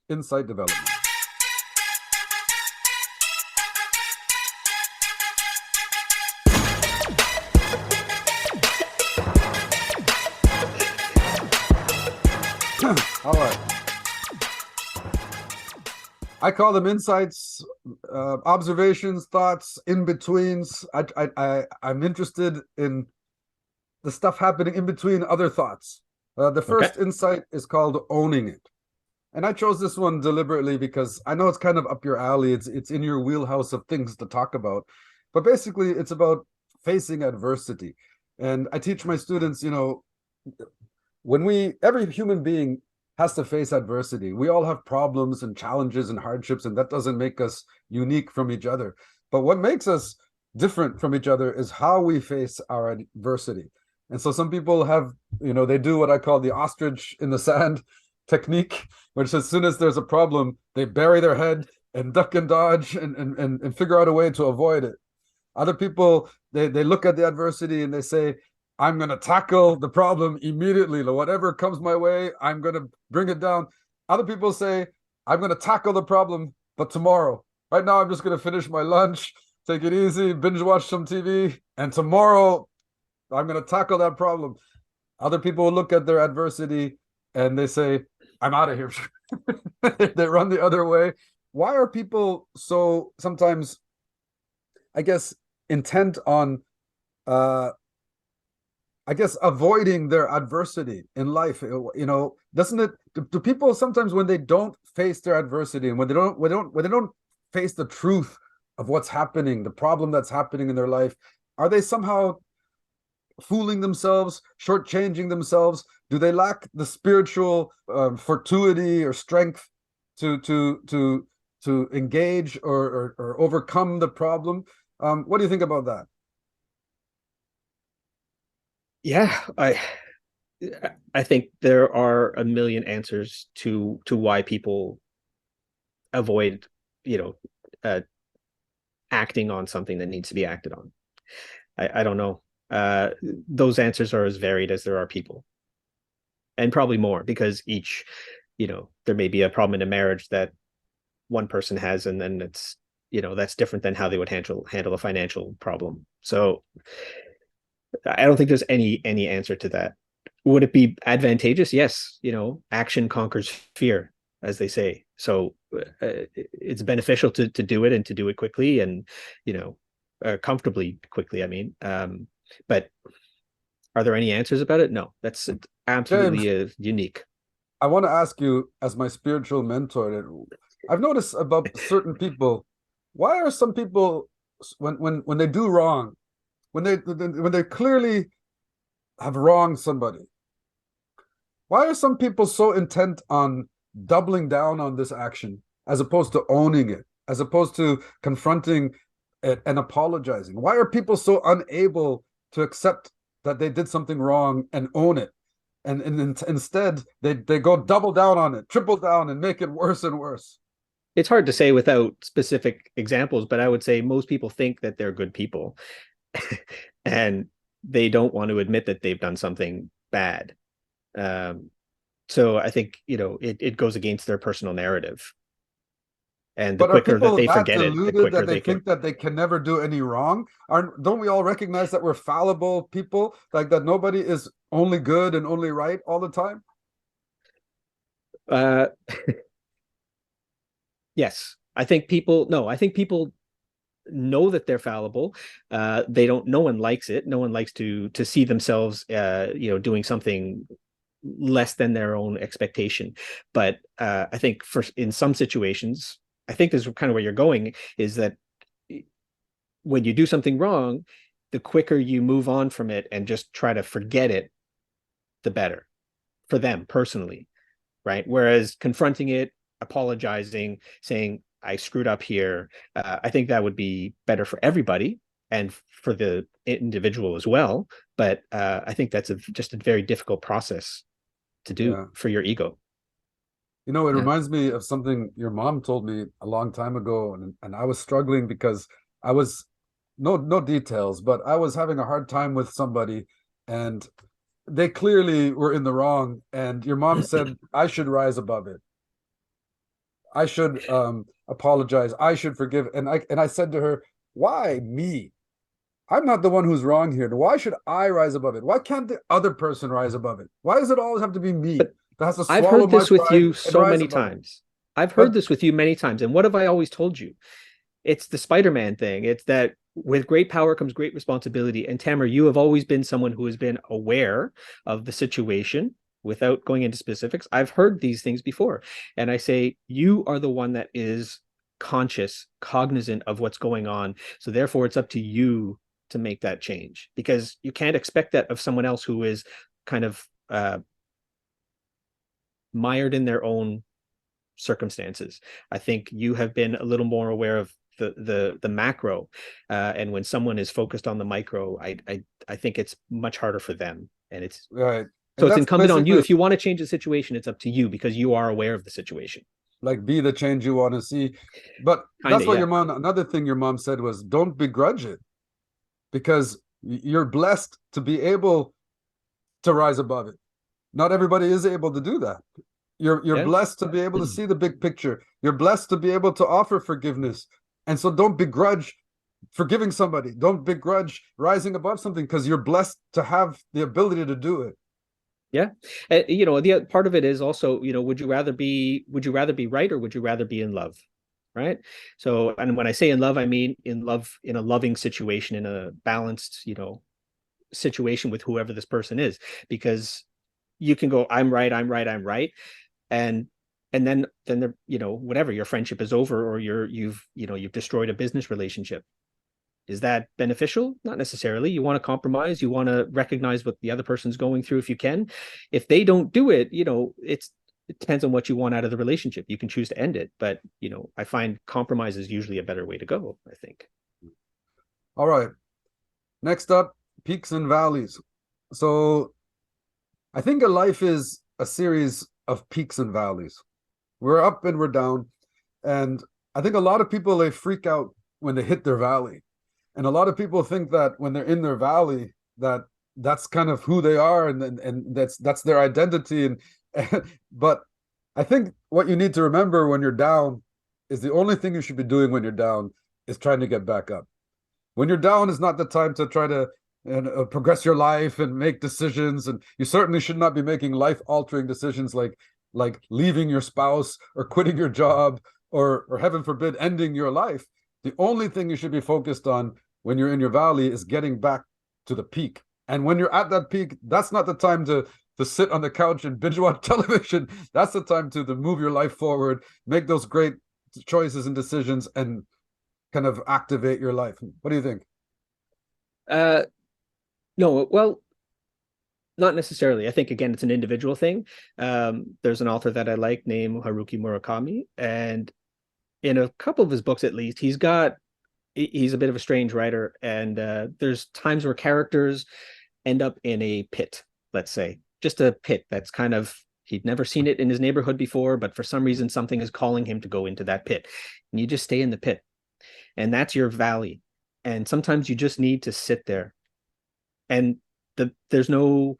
insight development. All right. I call them insights, observations, thoughts, in betweens. I'm interested in the stuff happening in between other thoughts. The Okay. first insight is called owning it. And I chose this one deliberately because I know it's kind of up your alley. It's in your wheelhouse of things to talk about. But basically, it's about facing adversity. And I teach my students, every human being has to face adversity. We all have problems and challenges and hardships, and that doesn't make us unique from each other. But what makes us different from each other is how we face our adversity. And so some people have, they do what I call the ostrich in the sand technique, which as soon as there's a problem, they bury their head and duck and dodge and figure out a way to avoid it. Other people, they look at the adversity and they say, I'm going to tackle the problem immediately. Whatever comes my way, I'm going to bring it down. Other people say, I'm going to tackle the problem, but tomorrow. Right now, I'm just going to finish my lunch, take it easy, binge watch some TV, and tomorrow I'm going to tackle that problem. Other people look at their adversity and they say, I'm out of here. They run the other way. Why are people so sometimes, I guess, intent on avoiding their adversity in life? Doesn't it? Do people sometimes, when they don't face their adversity and when they don't face the truth of what's happening, the problem that's happening in their life, are they somehow fooling themselves, shortchanging themselves? Do they lack the spiritual fortuity or strength to engage or overcome the problem? What do you think about that? Yeah, I think there are a million answers to why people avoid, you know, uh, acting on something that needs to be acted on. I don't know. Those answers are as varied as there are people, and probably more because each, there may be a problem in a marriage that one person has, and then it's, that's different than how they would handle a financial problem. So I don't think there's any answer to that. Would it be advantageous? Yes. Action conquers fear, as they say. So it's beneficial to do it and to do it quickly and comfortably quickly. I mean, but are there any answers about it? No, that's James, absolutely unique. I want to ask you, as my spiritual mentor, that I've noticed about certain people. Why are some people, when they do wrong, when they clearly have wronged somebody, why are some people so intent on doubling down on this action as opposed to owning it, as opposed to confronting it and apologizing? Why are people so unable to accept that they did something wrong and own it? And instead, they go double down on it, triple down, and make it worse and worse. It's hard to say without specific examples, but I would say most people think that they're good people and they don't want to admit that they've done something bad. Um, so I think, it goes against their personal narrative. And the But are quicker that people they that forget it, the deluded quicker that they they can. think that they can never do any wrong? Don't we all recognize that we're fallible people? Like that nobody is only good and only right all the time? Uh, yes, I think people. No, I think people know that they're fallible. They don't. No one likes it. No one likes to see themselves, doing something less than their own expectation. But I think for in some situations, I think this is kind of where you're going is that when you do something wrong, the quicker you move on from it and just try to forget it, the better for them personally, right? Whereas confronting it, apologizing, saying, I screwed up here, I think that would be better for everybody and for the individual as well. But I think that's just a very difficult process to do Yeah. for your ego. It Yeah. reminds me of something your mom told me a long time ago, and I was struggling because I was no details, but I was having a hard time with somebody, and they clearly were in the wrong. And your mom said I should rise above it. I should apologize. I should forgive. And I said to her, why me? I'm not the one who's wrong here. Why should I rise above it? Why can't the other person rise above it? Why does it always have to be me But that has to I've swallow heard my this with pride you and so rise many above it? times. I've heard But this with you many times. And what have I always told you? It's the Spider-Man thing. It's that with great power comes great responsibility. And Tamer, you have always been someone who has been aware of the situation without going into specifics. I've heard these things before. And I say, you are the one that is conscious, cognizant of what's going on. So therefore, it's up to you to make that change because you can't expect that of someone else who is kind of mired in their own circumstances. I think you have been a little more aware of the macro, and when someone is focused on the micro, I think it's much harder for them, and it's right. so And it's that's incumbent on you. basically If you want to change the situation, it's up to you because you are aware of the situation. like be the change you want to see. But Kind that's of, what yeah, your mom, another thing your mom said was don't begrudge it because you're blessed to be able to rise above it. Not everybody is able to do that. You're yeah. blessed to be able to see the big picture. You're blessed to be able to offer forgiveness. And so don't begrudge forgiving somebody. Don't begrudge rising above something because you're blessed to have the ability to do it. Yeah. The part of it is also, would you rather be right or would you rather be in love? Right. So, and when I say in love, I mean in love, in a loving situation, in a balanced, situation with whoever this person is, because you can go, I'm right, I'm right, I'm right. And then they're, whatever, your friendship is over, or you've destroyed a business relationship. Is that beneficial? Not necessarily. You want to compromise, you want to recognize what the other person's going through if you can. If they don't do it, it depends on what you want out of the relationship. You can choose to end it, but I find compromise is usually a better way to go, I think. All right. Next up, peaks and valleys. So I think a life is a series of peaks and valleys. We're up and we're down. And I think a lot of people they freak out when they hit their valley. And a lot of people think that when they're in their valley, that that's kind of who they are and that's their identity. And but I think what you need to remember when you're down is the only thing you should be doing when you're down is trying to get back up. When you're down is not the time to try to progress your life and make decisions. And you certainly should not be making life altering decisions like leaving your spouse or quitting your job or heaven forbid ending your life. The only thing you should be focused on when you're in your valley is getting back to the peak. And when you're at that peak, that's not the time to sit on the couch and binge watch television. That's the time to move your life forward, make those great choices and decisions, and kind of activate your life. What do you think? Uh, no, well, not necessarily. I think again, it's an individual thing. There's an author that I like named Haruki Murakami, and in a couple of his books, at least, he's a bit of a strange writer, and there's times where characters end up in a pit, let's say, just a pit that's kind of he'd never seen it in his neighborhood before, but for some reason something is calling him to go into that pit, and you just stay in the pit, and that's your valley, and sometimes you just need to sit there, and there's no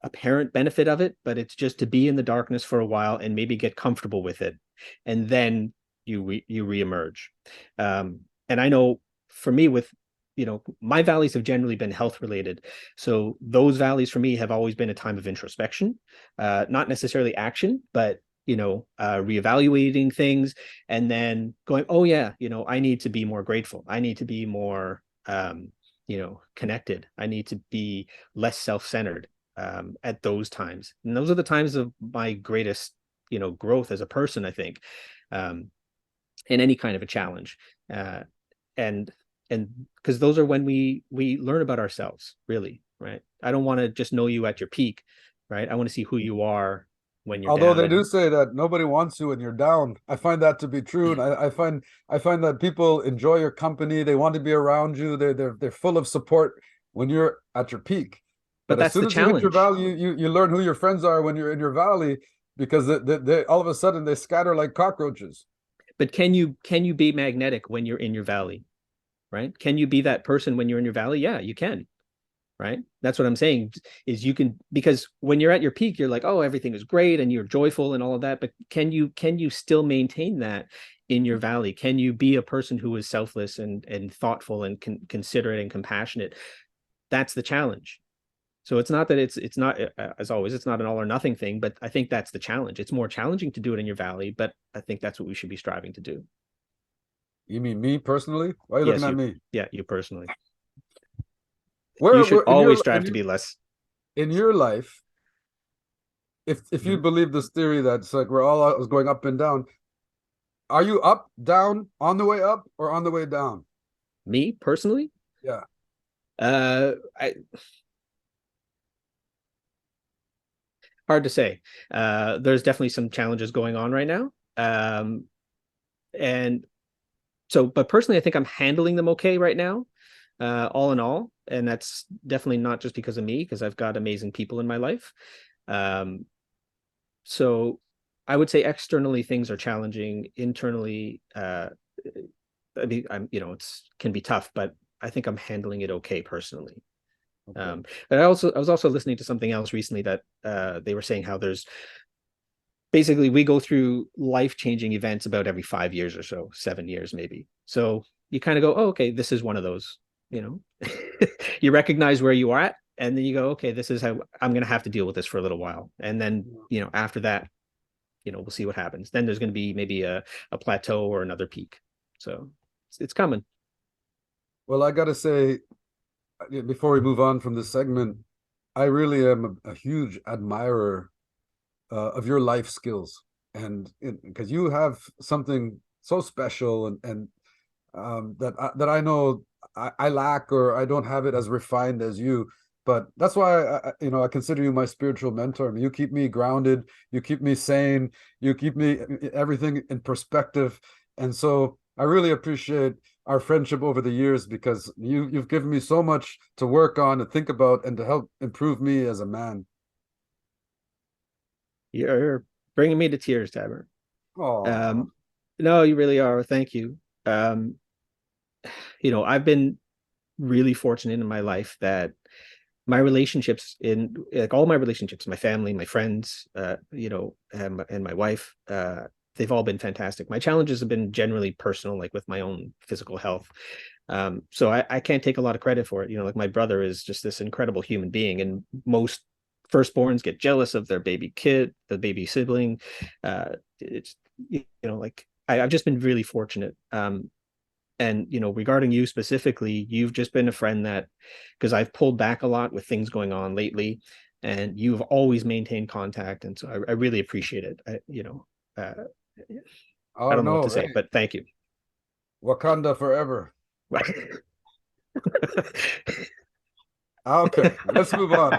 apparent benefit of it, but it's just to be in the darkness for a while and maybe get comfortable with it, and then you reemerge. And I know for me, with my valleys have generally been health related, so those valleys for me have always been a time of introspection, not necessarily action, but reevaluating things, and then going, oh yeah, I need to be more grateful. I need to be more connected. I need to be less self-centered at those times. And those are the times of my greatest, growth as a person, I think, um, in any kind of a challenge. Uh, and and because those are when we learn about ourselves, really, right? I don't want to just know you at your peak, right? I want to see who you are when you're Although down. they do And say that nobody wants you when you're down, I find that to be true, and I find that people enjoy your company. They want to be around you. They're full of support when you're at your peak. but But as that's soon the as you hit your challenge. valley, you learn who your friends are when you're in your valley because they all of a sudden they scatter like cockroaches. But can you be magnetic when you're in your valley, right? Can you be that person when you're in your valley? Yeah, you can, right? That's what I'm saying is you can, because when you're at your peak, you're like, oh, everything is great and you're joyful and all of that. But can you still maintain that in your valley? Can you be a person who is selfless and thoughtful and considerate and compassionate? That's the challenge. So it's not that it's not, as always, it's not an all or nothing thing, but I think that's the challenge. It's more challenging to do it in your valley, but I think that's what we should be striving to do. You mean me personally? Why are you looking Yes, at you, me? yeah, you personally. You Where should in always strive to be less. in your life, if you Mhm. believe this theory that's like we're all going up and down, are you up, down, on the way up, or on the way down? Me personally, Yeah. I hard to say. There's definitely some challenges going on right now. And so, but personally, I think I'm handling them okay right now, all in all. And that's definitely not just because of me, because I've got amazing people in my life. Um, so I would say externally things are challenging. Internally, I mean, it's can be tough, but I think I'm handling it okay personally. Okay. But I was also listening to something else recently that they were saying how there's basically we go through life-changing events about every 5 years or so, 7 years maybe. So you kind of go, oh, okay, this is one of those, you know. You recognize where you are at, and then you go, okay, this is how I'm gonna have to deal with this for a little while. And then, after that, we'll see what happens. Then there's gonna be maybe a plateau or another peak. So it's coming. Well, I gotta say, before we move on from this segment, I really am a huge admirer of your life skills, and because you have something so special and that I know I lack or I don't have it as refined as you. But that's why I consider you my spiritual mentor. I mean, you keep me grounded, you keep me sane, you keep me everything in perspective, and so I really appreciate our friendship over the years because you've given me so much to work on and think about and to help improve me as a man. You're bringing me to tears, Tamer. Oh, Um, no, you really are. Thank you. Um, I've been really fortunate in my life that my relationships in like all my relationships, my family, my friends, and my wife, they've all been fantastic. My challenges have been generally personal, like with my own physical health. So I can't take a lot of credit for it. Like my brother is just this incredible human being, and most firstborns get jealous of their baby kid, the baby sibling. It's like I've just been really fortunate. And regarding you specifically, you've just been a friend that, because I've pulled back a lot with things going on lately, and you've always maintained contact, and so I really appreciate it. Uh, I oh don't know what to no, say, hey, but thank you. Wakanda forever. Okay, let's move on.